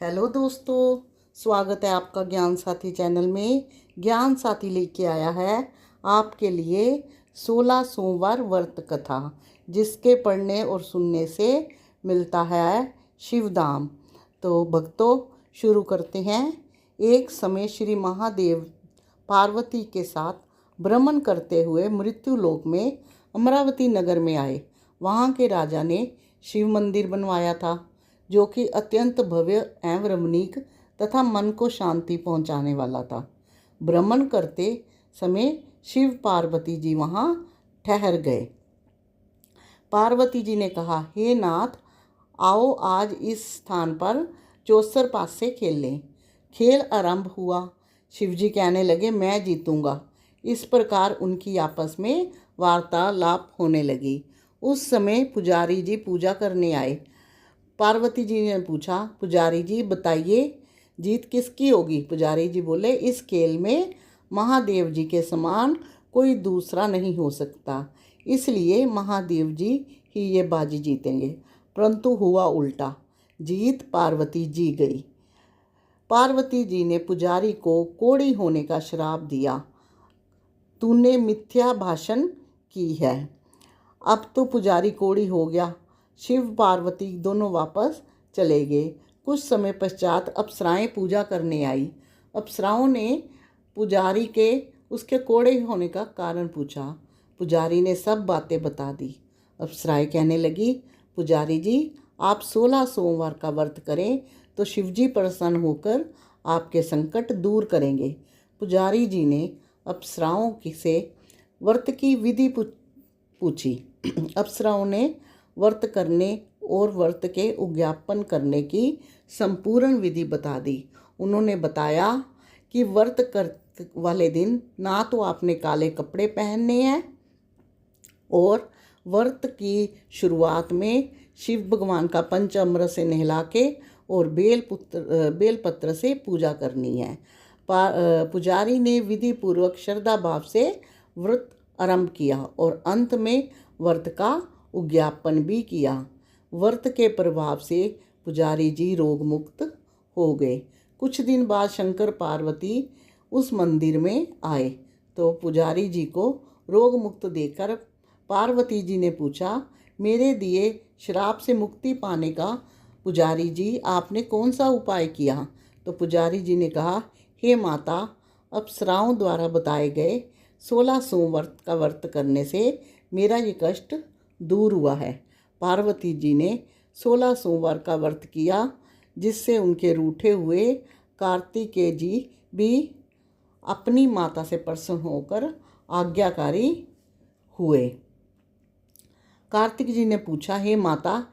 Hello दोस्तों, स्वागत है आपका ज्ञान साथी चैनल में। ज्ञान साथी लेके आया है आपके लिए 16 सोमवार व्रत कथा, जिसके पढ़ने और सुनने से मिलता है शिवधाम। तो भक्तों, शुरू करते हैं। एक समय श्री महादेव पार्वती के साथ भ्रमण करते हुए मृत्युलोक में अमरावती नगर में आए। वहाँ के राजा ने शिव मंदिर बनवाया था, जो कि अत्यंत भव्य एवं रमणीक तथा मन को शांति पहुंचाने वाला था। भ्रमण करते समय शिव पार्वती जी वहां ठहर गए। पार्वती जी ने कहा, हे नाथ, आओ आज इस स्थान पर चौसर पासे खेल लें। खेल आरंभ हुआ। शिवजी कहने लगे, मैं जीतूंगा। इस प्रकार उनकी आपस में वार्तालाप होने लगी। उस समय पुजारी जी पूजा करने आए। पार्वती जी ने पूछा, पुजारी जी बताइए, जीत किसकी होगी? पुजारी जी बोले, इस खेल में महादेव जी के समान कोई दूसरा नहीं हो सकता, इसलिए महादेव जी ही ये बाजी जीतेंगे। परंतु हुआ उल्टा, जीत पार्वती जी गई। पार्वती जी ने पुजारी को कोढ़ी होने का श्राप दिया। तूने मिथ्या भाषण की है। अब तो पुजारी कोढ़ी हो गया। शिव पार्वती दोनों वापस चले गए। कुछ समय पश्चात अप्सराएं पूजा करने आई। अप्सराओं ने पुजारी के उसके कोढ़े होने का कारण पूछा। पुजारी ने सब बातें बता दी। अप्सराएं कहने लगी, पुजारी जी, आप 16 सोमवार का व्रत करें तो शिवजी प्रसन्न होकर आपके संकट दूर करेंगे। पुजारी जी ने अप्सराओं से व्रत की विधि पूछी। अप्सराओं ने व्रत करने और व्रत के उद्यापन करने की संपूर्ण विधि बता दी। उन्होंने बताया कि व्रत कर वाले दिन ना तो आपने काले कपड़े पहनने हैं, और व्रत की शुरुआत में शिव भगवान का पंचामृत से नहला के और बेलपत्र से पूजा करनी है। पुजारी ने विधि पूर्वक श्रद्धा भाव से व्रत आरंभ किया और अंत में व्रत का उद्यापन भी किया। व्रत के प्रभाव से पुजारी जी रोग मुक्त हो गए। कुछ दिन बाद शंकर पार्वती उस मंदिर में आए तो पुजारी जी को रोग मुक्त देखकर पार्वती जी ने पूछा, मेरे दिए श्राप से मुक्ति पाने का पुजारी जी आपने कौन सा उपाय किया? तो पुजारी जी ने कहा, हे माता, अप्सराओं द्वारा बताए गए 16 सोमवार का व्रत करने से मेरा ये कष्ट दूर हुआ है। पार्वती जी ने 16 सोमवार का व्रत किया, जिससे उनके रूठे हुए कार्तिकेय जी भी अपनी माता से प्रसन्न होकर आज्ञाकारी हुए। कार्तिक जी ने पूछा, हे माता,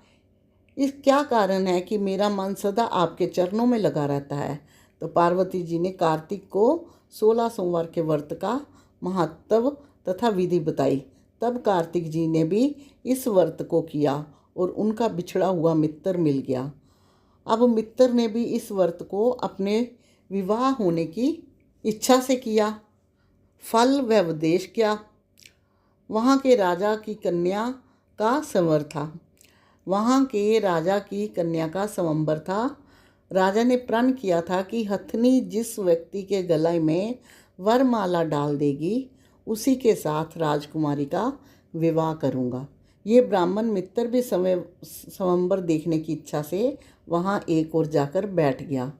इस क्या कारण है कि मेरा मन सदा आपके चरणों में लगा रहता है? तो पार्वती जी ने कार्तिक को 16 सोमवार के व्रत का महत्व तथा विधि बताई। तब कार्तिक जी ने भी इस व्रत को किया और उनका बिछड़ा हुआ मित्र मिल गया। अब मित्र ने भी इस व्रत को अपने विवाह होने की इच्छा से किया। फल व उपदेश किया। वहाँ के राजा की कन्या का संवर था। राजा ने प्रण किया था कि हथनी जिस व्यक्ति के गले में वरमाला डाल देगी, उसी के साथ राजकुमारी का विवाह करूंगा। ये ब्राह्मण मित्र भी स्वयंवर देखने की इच्छा से वहाँ एक ओर जाकर बैठ गया।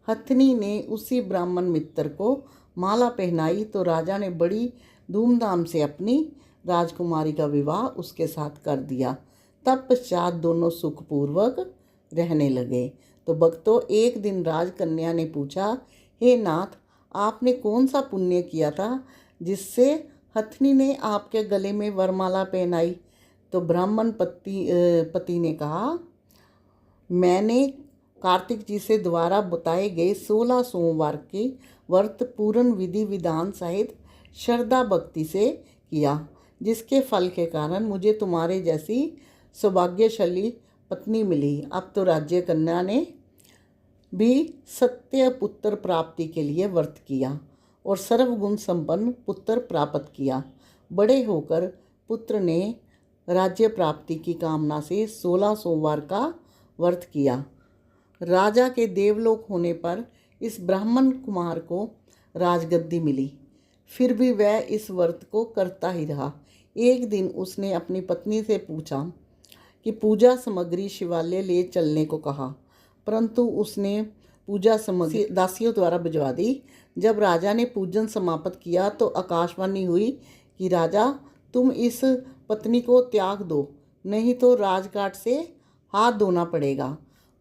हथनी ने उसी ब्राह्मण मित्र को माला पहनाई तो राजा ने बड़ी धूमधाम से अपनी राजकुमारी का विवाह उसके साथ कर दिया। तब पश्चात दोनों सुखपूर्वक रहने लगे। तो भक्तों, एक दिन राजकन्या ने पूछा, हे नाथ, आपने कौन सा पुण्य किया था जिससे हथनी ने आपके गले में वरमाला पहनाई? तो ब्राह्मण पति ने कहा, मैंने कार्तिक जी से द्वारा बताए गए 16 सोमवार के व्रत पूर्ण विधि विधान सहित श्रद्धा भक्ति से किया, जिसके फल के कारण मुझे तुम्हारे जैसी सौभाग्यशाली पत्नी मिली। अब तो राज्य कन्या ने भी सत्य पुत्र प्राप्ति के लिए व्रत किया और सर्वगुण संपन्न पुत्र प्राप्त किया। बड़े होकर पुत्र ने राज्य प्राप्ति की कामना से 16 सोमवार का व्रत किया। राजा के देवलोक होने पर इस ब्राह्मण कुमार को राजगद्दी मिली। फिर भी वह इस व्रत को करता ही रहा। एक दिन उसने अपनी पत्नी से पूछा कि पूजा सामग्री शिवालय ले चलने को कहा, परंतु उसने पूजा सामग्री दासियों द्वारा भिजवा दी। जब राजा ने पूजन समाप्त किया तो आकाशवाणी हुई कि राजा, तुम इस पत्नी को त्याग दो, नहीं तो राजघाट से हाथ धोना पड़ेगा।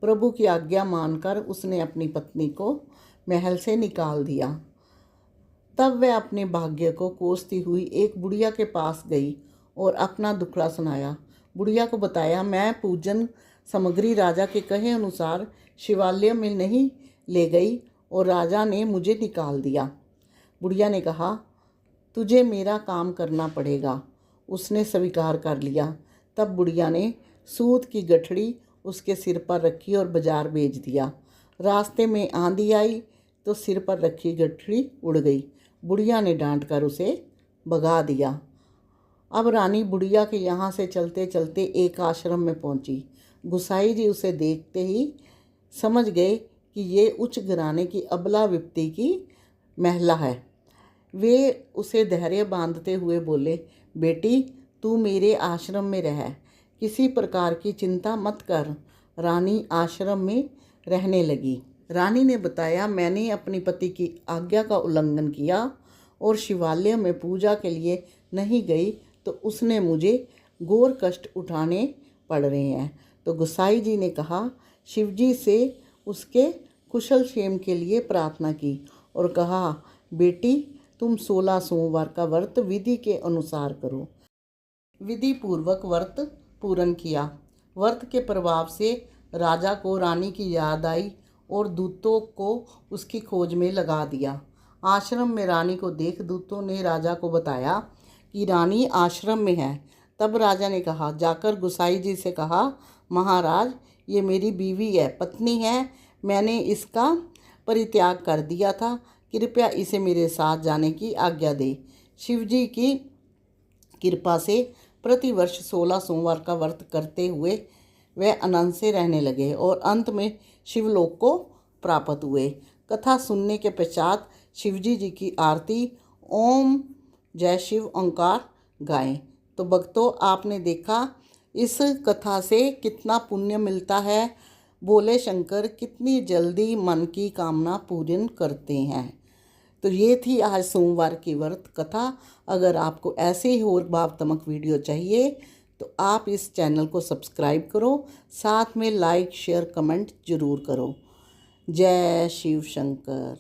प्रभु की आज्ञा मानकर उसने अपनी पत्नी को महल से निकाल दिया। तब वह अपने भाग्य को कोसती हुई एक बुढ़िया के पास गई और अपना दुखड़ा सुनाया। बुढ़िया को बताया, मैं पूजन सामग्री राजा के कहे अनुसार शिवालय में नहीं ले गई और राजा ने मुझे निकाल दिया। बुढ़िया ने कहा, तुझे मेरा काम करना पड़ेगा। उसने स्वीकार कर लिया। तब बुढ़िया ने सूत की गठड़ी उसके सिर पर रखी और बाजार भेज दिया। रास्ते में आंधी आई तो सिर पर रखी गठड़ी उड़ गई। बुढ़िया ने डांट कर उसे भगा दिया। अब रानी बुढ़िया के यहाँ से चलते चलते एक आश्रम में पहुँची। गुसाई जी उसे देखते ही समझ गए कि ये उच्च घराने की अबला विपत्ति की महिला है। वे उसे धैर्य बांधते हुए बोले, बेटी, तू मेरे आश्रम में रह, किसी प्रकार की चिंता मत कर। रानी आश्रम में रहने लगी। रानी ने बताया, मैंने अपनी पति की आज्ञा का उल्लंघन किया और शिवालय में पूजा के लिए नहीं गई तो उसने मुझे घोर कष्ट उठाने पड़ रहे हैं। तो गुसाई जी ने कहा, शिवजी से उसके कुशल क्षेम के लिए प्रार्थना की और कहा, बेटी, तुम 16 सोमवार का व्रत विधि के अनुसार करो। विधि पूर्वक व्रत पूर्ण किया। व्रत के प्रभाव से राजा को रानी की याद आई और दूतों को उसकी खोज में लगा दिया। आश्रम में रानी को देख दूतों ने राजा को बताया कि रानी आश्रम में है। तब राजा ने कहा, जाकर गुसाई जी से कहा, महाराज, ये मेरी बीवी है, पत्नी है, मैंने इसका परित्याग कर दिया था, कृपया इसे मेरे साथ जाने की आज्ञा दे। शिवजी की कृपा से प्रतिवर्ष 16 सोमवार का व्रत करते हुए वह आनंद से रहने लगे और अंत में शिवलोक को प्राप्त हुए। कथा सुनने के पश्चात शिवजी जी की आरती ओम जय शिव ओंकार गाएं। तो भक्तों, आपने देखा इस कथा से कितना पुण्य मिलता है। बोले शंकर कितनी जल्दी मन की कामना पूर्ण करते हैं। तो ये थी आज सोमवार की व्रत कथा। अगर आपको ऐसे ही और भावात्मक वीडियो चाहिए तो आप इस चैनल को सब्सक्राइब करो, साथ में लाइक शेयर कमेंट ज़रूर करो। जय शिव शंकर।